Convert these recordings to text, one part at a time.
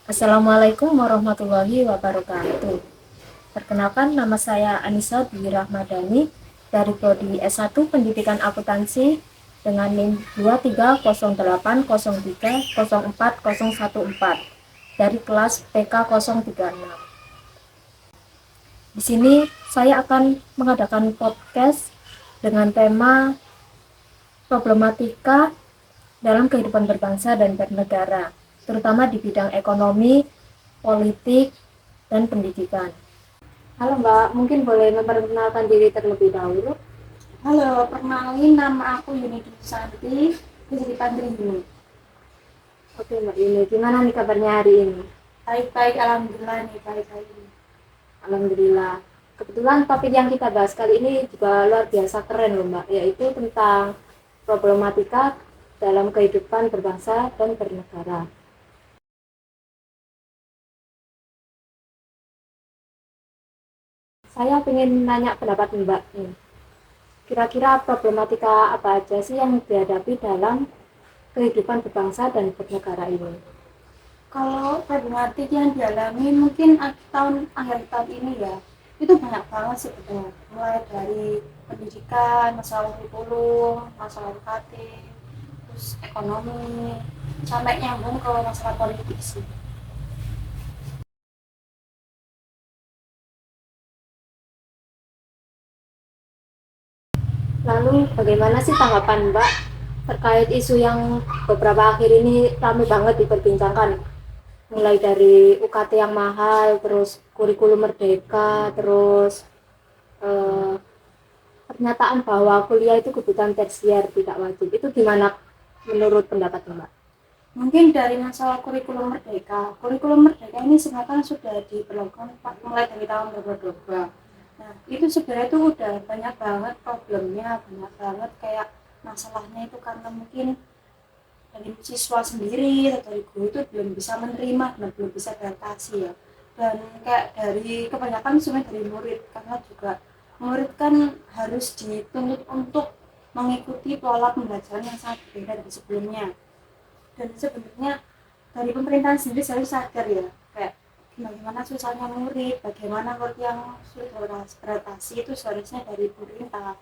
Assalamualaikum warahmatullahi wabarakatuh. Perkenalkan, nama saya Anissa Dwi Rahmadani dari Prodi S1 Pendidikan Akuntansi dengan NIM 2308030414 dari kelas PK 036. Di sini saya akan mengadakan podcast dengan tema problematika dalam kehidupan berbangsa dan bernegara, terutama di bidang ekonomi, politik, dan pendidikan. Halo Mbak, mungkin boleh memperkenalkan diri terlebih dahulu? Halo, perkenalin nama aku Yuni Santi, bisa dipanggil Yuni. Oke Mbak Yuni, gimana nih kabarnya hari ini? Baik-baik, alhamdulillah nih, baik-baik. Alhamdulillah. Kebetulan topik yang kita bahas kali ini juga luar biasa keren loh Mbak, yaitu tentang problematika dalam kehidupan berbangsa dan bernegara. Saya ingin nanya pendapat Mbak nih. Kira-kira problematika apa aja sih yang dihadapi dalam kehidupan berbangsa dan bernegara ini? Kalau problematik yang dialami mungkin akhir tahun ini ya, itu banyak banget sebetulnya. Mulai dari pendidikan, masalah kurikulum, masalah UKT, terus ekonomi, sampai nyambung ke masalah politik sih. Lalu bagaimana sih tanggapan Mbak terkait isu yang beberapa akhir ini ramai banget diperbincangkan? Mulai dari UKT yang mahal, terus kurikulum merdeka, terus eh, pernyataan bahwa kuliah itu kebutuhan tersier tidak wajib. Itu gimana menurut pendapat Mbak? Mungkin dari masalah kurikulum merdeka ini sebenarnya sudah diberlakukan mulai dari tahun 2022. Nah, itu sebenarnya itu udah banyak banget problemnya, banyak banget kayak masalahnya itu karena mungkin dari siswa sendiri atau dari guru itu belum bisa menerima dan belum bisa beradaptasi ya. Dan kayak dari kebanyakan sebenarnya dari murid, karena juga murid kan harus dituntut untuk mengikuti pola pembelajaran yang sangat berbeda dari sebelumnya. Dan sebenarnya dari pemerintahan sendiri selalu sadar ya, kayak bagaimana susahnya murid, bagaimana murid yang sulit beradaptasi, itu seharusnya dari pemerintah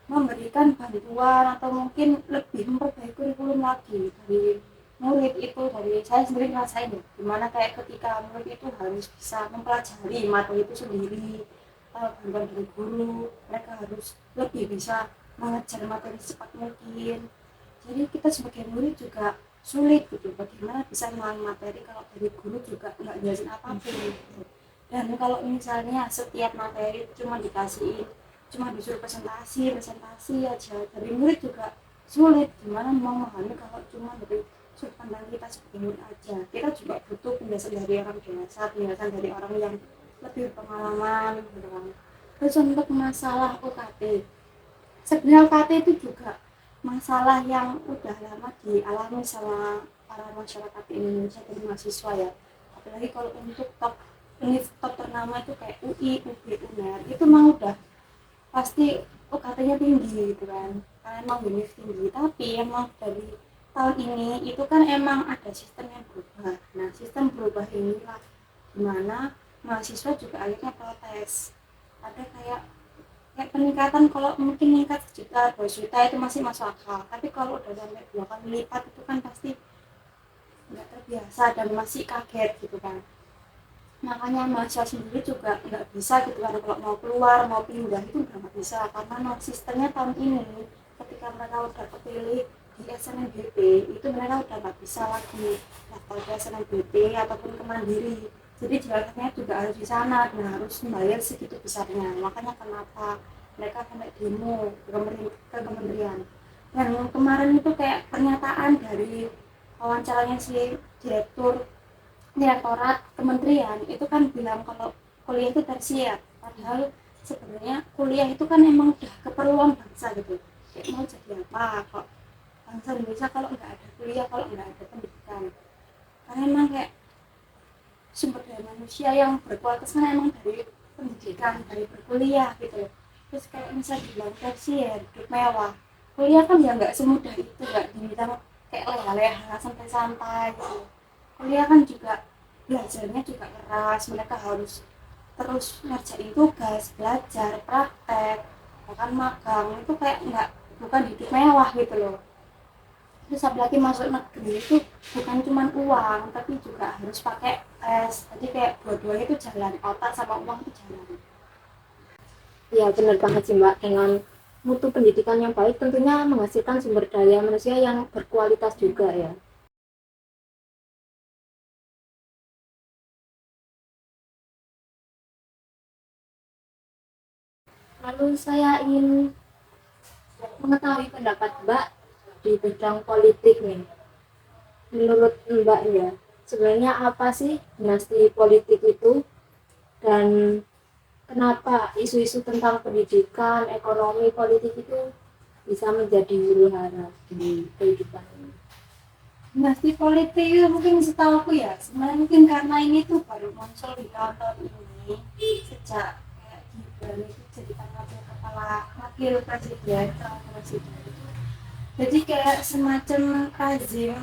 memberikan bantuan atau mungkin lebih memperbaiki kurikulum lagi dari murid itu. Dari saya sendiri ngerasain ya, dimana kayak ketika murid itu harus bisa mempelajari materi itu sendiri, bantuan dari guru, mereka harus lebih bisa mengejar materi secepat mungkin. Jadi kita sebagai murid juga sulit gitu, bagaimana bisa mengulangi materi kalau dari guru juga nggak jelasin apapun gitu. Dan kalau misalnya setiap materi cuma disuruh presentasi presentasi aja, dari murid juga sulit gimana mau memahami kalau cuma dari sudut pandang kita sebagai murid aja. Kita juga butuh penjelasan dari orang dewasa, penjelasan dari orang yang lebih pengalaman gitu kan. Terus untuk masalah UKT, sebenarnya UKT itu juga masalah yang udah lama dialami sama para masyarakat di Indonesia dan mahasiswa ya. Apalagi kalau untuk top ternama itu kayak UI, UB, UNER, itu memang udah pasti UKT-nya tinggi gitu kan, karena emang univ tinggi. Tapi emang dari tahun ini itu kan emang ada sistem yang berubah. Nah, sistem berubah inilah dimana mahasiswa juga akhirnya protes. Ada kayak peningkatan, kalau mungkin meningkat sejuta 2 juta itu masih masuk akal, tapi kalau udah sampai 2 kali lipat itu kan pasti nggak terbiasa dan masih kaget gitu kan. Makanya mahasiswa sendiri juga nggak bisa gitu kan, kalau mau keluar mau pindah itu udah nggak bisa, karena sistemnya tahun ini ketika mereka udah kepilih di SNMPTN itu mereka udah nggak bisa lagi daftar ke SNMPTN ataupun ke Mandiri. Jadi jalannya juga harus di sana dan harus membayar segitu besarnya. Makanya kenapa mereka sampai demo ke kementerian. Dan kemarin itu kayak pernyataan dari wawancaranya si direktorat kementerian itu kan bilang kalau kuliah itu tersier, padahal sebenarnya kuliah itu kan emang udah keperluan bangsa gitu. Kayak mau jadi apa kok bangsa Indonesia kalau nggak ada kuliah, kalau nggak ada pendidikan. Karena emang kayak sumber daya manusia yang berkualitas kan emang dari pendidikan, dari berkuliah gitu. Terus kayak misalnya dibilang tersier, hidup mewah, kuliah kan ya nggak semudah itu, nggak diminta kayak leha-leha santai-santai gitu. kuliah kan juga belajarnya juga keras, mereka harus terus ngerjain tugas, belajar, praktek, bahkan magang, itu kayak nggak, bukan hidup mewah gitu loh. Terus apalagi masuk negeri itu bukan cuma uang, tapi juga harus pakai tes, jadi kayak dua-duanya itu jalan, otak sama uang itu jalan. Ya benar banget sih Mbak, dengan mutu pendidikan yang baik tentunya menghasilkan sumber daya manusia yang berkualitas juga ya. Lalu saya ingin mengetahui pendapat Mbak di bidang politik nih. Menurut Mbak ya, sebenarnya apa sih dinasti politik itu dan kenapa isu-isu tentang pendidikan, ekonomi, politik itu bisa menjadi huru hara di kehidupan ini? Dinasti politik itu mungkin setahu aku ya, sebenarnya mungkin karena ini tuh baru muncul di tahun-tahun ini, sejak kayak Gibran itu jadi wakil presiden, calon presiden itu. Jadi kayak semacam rezim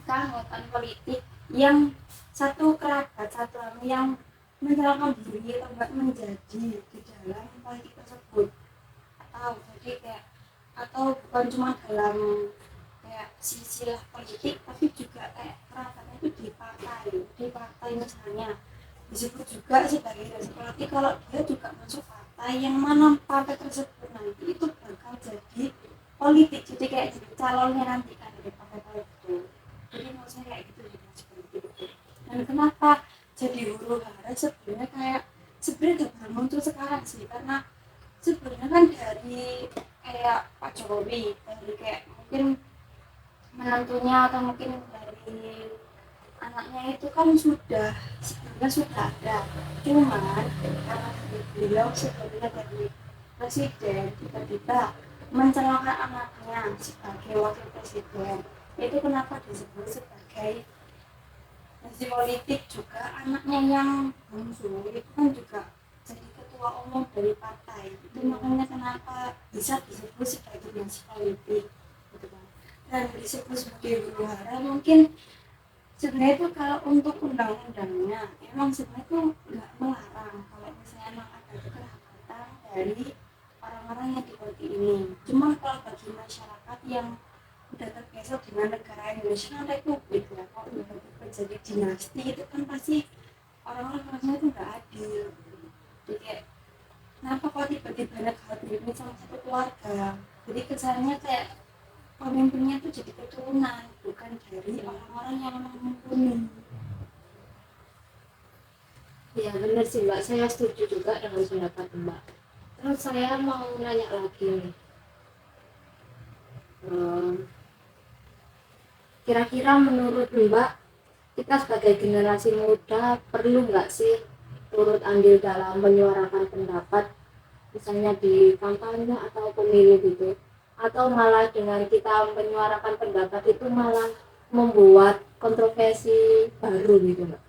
keanggotaan politik yang satu kerabat, satu yang menyerahkan diri atau enggak menjadi di dalam politik tersebut, atau jadi kayak, atau bukan cuma dalam kayak sisilah politik, tapi juga kayak kerabatnya itu di partai misalnya disebut juga sebagai dinasti politik kalau dia juga masuk partai yang mana partai tersebut nanti itu bakal jadi politik, jadi kayak jadi calonnya nanti kan dari partai itu. Jadi maksudnya kayak gitu dinasti politik itu. Dan kenapa jadi huru hara sebenarnya, kayak sebenarnya gak baru muncul sekarang sih, karena sebenarnya kan dari kayak Pak Jokowi, dari kayak mungkin menantunya atau mungkin dari anaknya itu kan sudah sebenarnya sudah ada, cuman karena beliau sebenarnya dari presiden tiba-tiba mencelakakan anaknya sebagai wakil presiden. Itu kenapa disebut sebagai dinasti politik. Juga anaknya yang bungsu itu kan juga jadi ketua umum dari partai, itu makanya kenapa bisa disebut sebagai dinasti politik gitu kan. Dan disebut sebagai huru hara mungkin sebenarnya itu kalau untuk undang-undangnya emang sebenarnya itu nggak melarang kalau misalnya emang ada kekerabatan dari orang-orang yang di politik ini. Cuma kalau bagi masyarakat yang udah terbiasa dengan negara Indonesia kan republik ya, kalau tiba-tiba jadi dinasti itu kan pasti orang-orang merasa itu nggak adil. Jadi kayak, kenapa kok tiba-tiba negara ini sama satu keluarga, jadi kesannya kayak pemimpinnya itu jadi keturunan, bukan dari orang-orang yang memang mumpuni. Ya benar sih Mbak, saya setuju juga dengan pendapat Mbak. Terus saya mau nanya lagi nih, kira-kira menurut Mbak, kita sebagai generasi muda perlu nggak sih turut andil dalam menyuarakan pendapat, misalnya di kampanye atau pemilu gitu, atau malah dengan kita menyuarakan pendapat itu malah membuat kontroversi baru gitu Mbak?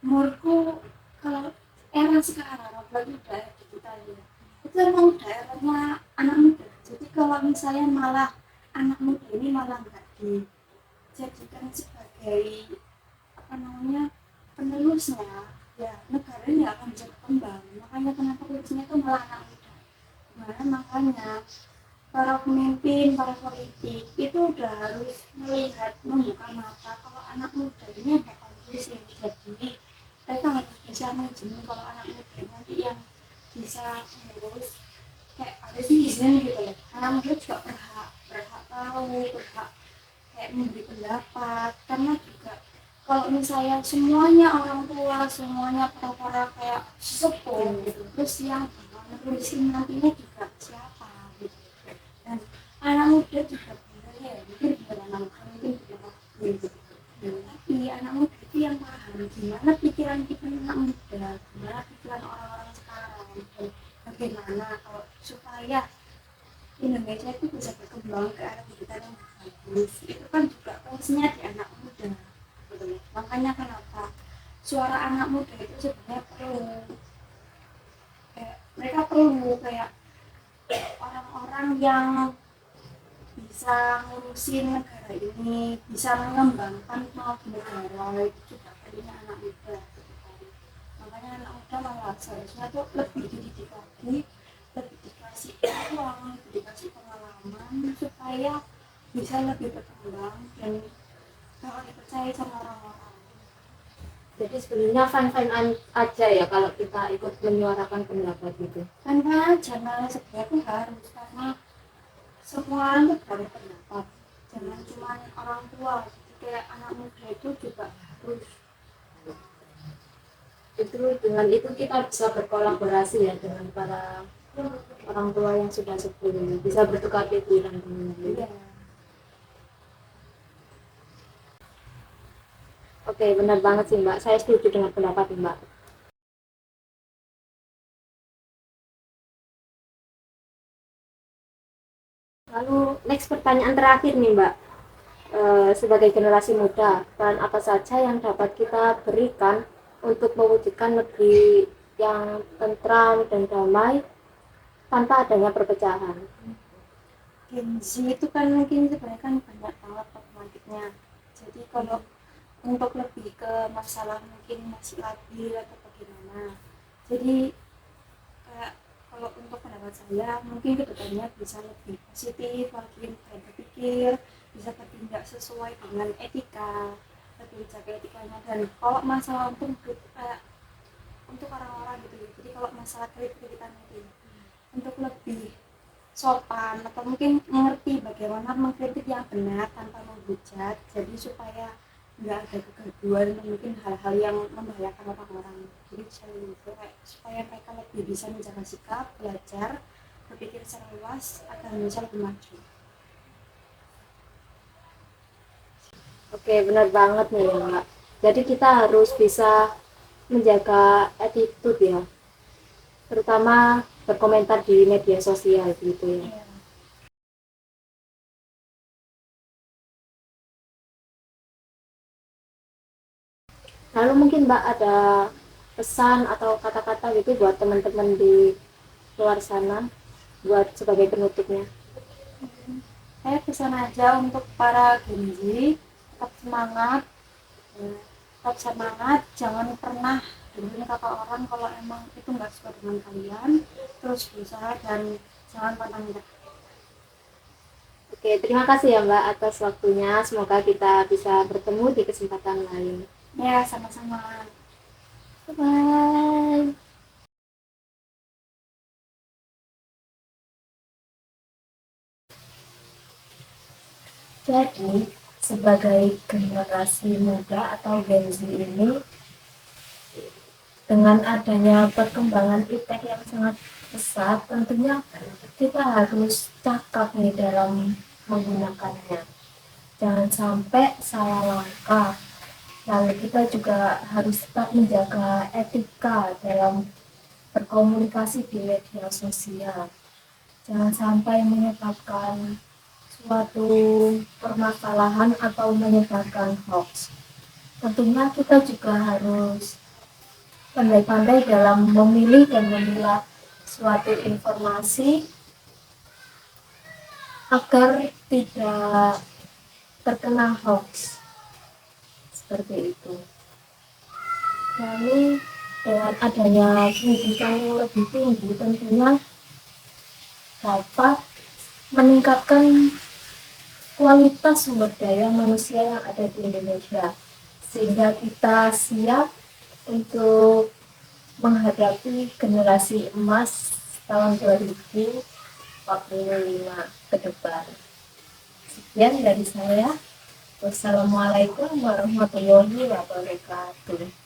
Menurutku kalau era sekarang apalagi udah digital ya, itu emang udah eranya anak muda. Jadi kalau misalnya malah anak muda ini malah nggak dijadikan sebagai apa namanya penerusnya, ya negara ini akan bisa berkembang. Makanya kenapa kuncinya itu malah anak muda. Dimana makanya para pemimpin, para politik itu udah harus melihat, membuka mata kalau anak muda ini ada kontribusi yang jadi mereka harus bisa menjelaskan kalau anak muda nanti yang bisa mengurus, kayak ada sih izin gitu loh. Anak muda juga berhak berhak tahu, berhak kayak memberi pendapat, karena juga kalau misalnya semuanya orang tua, semuanya para kayak sesepuh gitu, terus yang menerusin nantinya juga siapa gitu. Dan anak muda juga benar ya, mungkin bukan anak muda, mungkin bukan gitu. Tapi anak muda itu yang paham gimana pikiran kita anak muda, gimana pikiran orang-orang sekarang, dan bagaimana kalau supaya Indonesia itu bisa berkembang ke arah pendidikan yang bagus. Itu kan juga fungsinya di anak muda, betul. Makanya kenapa suara anak muda itu sebenarnya perlu, kayak mereka perlu kayak orang-orang yang bisa ngurusin negara ini, bisa mengembangkan teknologi negara, itu juga perlunya anak muda ke depan. Makanya anak muda malah seharusnya tuh lebih dididik lagi, lebih dikasih uang, lebih dikasih pengalaman supaya bisa lebih berkembang dan bakal dipercaya sama orang-orang. Jadi sebenarnya fine-fine aja ya kalau kita ikut menyuarakan pendapat gitu. Karena jangan sebenarnya tuh harus, karena semua orang tuh berpendapat, jangan cuma orang tua, jadi kayak anak muda itu juga harus. Itu dengan itu kita bisa berkolaborasi ya dengan para orang tua yang sudah sepuh, bisa bertukar pikiran. Iya. Oke, benar banget sih Mbak, saya setuju dengan pendapat Mbak. Lalu next pertanyaan terakhir nih Mbak. Sebagai generasi muda, peran apa saja yang dapat kita berikan untuk mewujudkan negeri yang tentram dan damai tanpa adanya perpecahan? Gen Z itu kan mungkin sebenarnya kan banyak banget problematiknya, jadi kalau untuk lebih ke masalah mungkin masih labil atau bagaimana, jadi kayak kalau untuk pendapat saya mungkin kedepannya bisa lebih positif lagi dan berpikir, bisa bertindak sesuai dengan etika, lebih jaga etikanya. Dan kalau masalah untuk orang-orang gitu ya, jadi kalau masalah kritik-kritikan itu untuk lebih sopan atau mungkin mengerti bagaimana mengkritik yang benar tanpa menghujat, jadi supaya nggak ada kegaduhan dan mungkin hal-hal yang membahayakan orang-orang. Jadi supaya mereka lebih bisa menjaga sikap, belajar, berpikir secara luas agar bisa lebih maju. Oke, benar banget nih ya Mbak. Jadi kita harus bisa menjaga attitude ya, terutama berkomentar di media sosial gitu ya. Ya. Lalu mungkin Mbak ada pesan atau kata-kata gitu buat teman-teman di luar sana buat sebagai penutupnya. Saya pesan aja untuk para Gen Z, tetap semangat, tetap semangat, jangan pernah dengerin kata orang kalau emang itu nggak suka dengan kalian, terus berusaha dan jangan pantang menyerah. Oke, terima kasih ya Mbak atas waktunya. Semoga kita bisa bertemu di kesempatan lain. Ya, sama-sama. Bye. Jadi, sebagai generasi muda atau Gen Z ini, dengan adanya perkembangan iptek yang sangat pesat, tentunya kita harus cakap nih dalam menggunakannya. Jangan sampai salah langkah. Lalu kita juga harus tetap menjaga etika dalam berkomunikasi di media sosial. Jangan sampai menyebabkan suatu permasalahan atau menyebarkan hoax. Tentunya kita juga harus pandai-pandai dalam memilih dan memilah suatu informasi agar tidak terkena hoax seperti itu. Lalu dengan adanya pendidikan yang lebih tinggi tentunya dapat meningkatkan kualitas sumber daya manusia yang ada di Indonesia, sehingga kita siap untuk menghadapi generasi emas tahun 2045 ke depan. Sekian dari saya. Wassalamualaikum warahmatullahi wabarakatuh.